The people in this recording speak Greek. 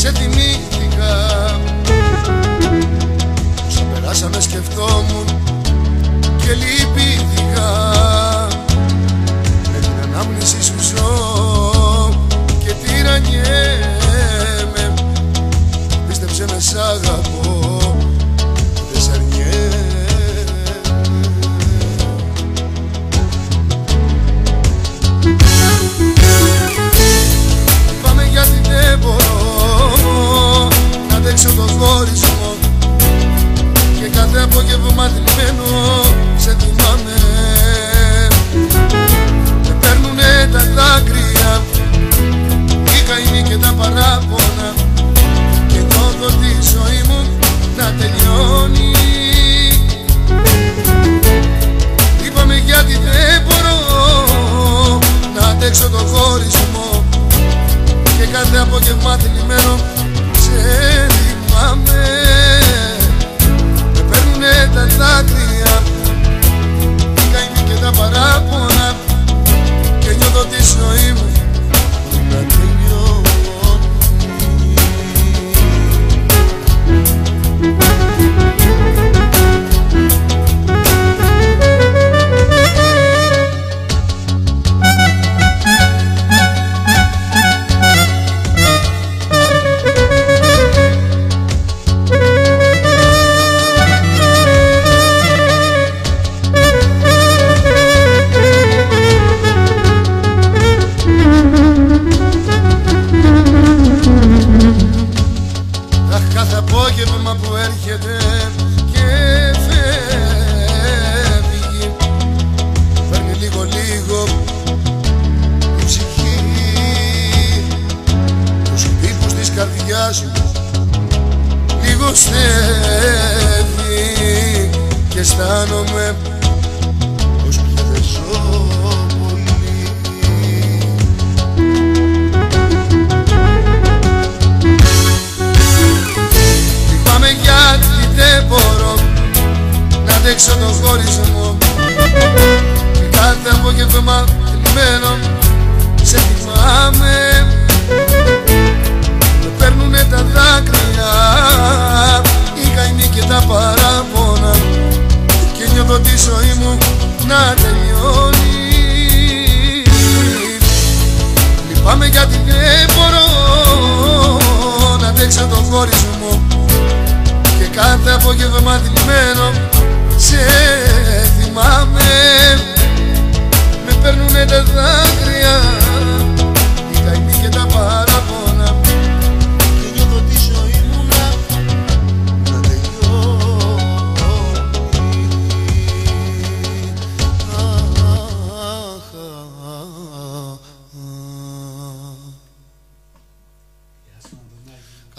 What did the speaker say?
σε θυμήθηκα. Όσα περάσαμε σκεφτόμουν και λυπήθηκα. Με την ανάμνηση σου ζω και τυραννιέμαι. Πίστεψε με σ' αγαπώ, δεν σ' αρνιέμαι. Πάμε γιατί δεν μπορώ να αντέξω το χωρισμό. Και κάθε απόγευμα θλιμμένο σε θυμάμαι. Με παίρνουνε τα δάκρυα, οι καημοί και τα παράπονα. Και νιώθω τη ζωή μου να τελειώνει. Είπαμε γιατί δεν μπορώ να αντέξω το χωρισμό. Και κάθε απόγευμα θλιμμένο σε θυμάμαι. Με παίρνουνε τα δάκρυα, οι καημοί και τα παράπονα. Και νιώθω τη ζωή μου να τελειώνει. Κάθε απόγευμα που έρχεται και φεύγει, παίρνει λίγο λίγο η ψυχή. Τους τύπους της καρδιάς μου λίγο στεύει και αισθάνομαι πως πια δεν ζω πολύ. Γιατί δεν μπορώ να αντέξω τον χωρισμό. Και κάθε απόγευμα θλιμμένο σε θυμάμαι. Με παίρνουνε τα δάκρυα, οι καημοί και τα παράπονα. Και νιώθω τη ζωή μου να τελειώνει. Λυπάμαι γιατί δεν μπορώ να αντέξω τον χωρισμό. Κάθε απόγευμα θλιμμένο σε θυμάμαι. Με παίρνουνε τα δάκρυα,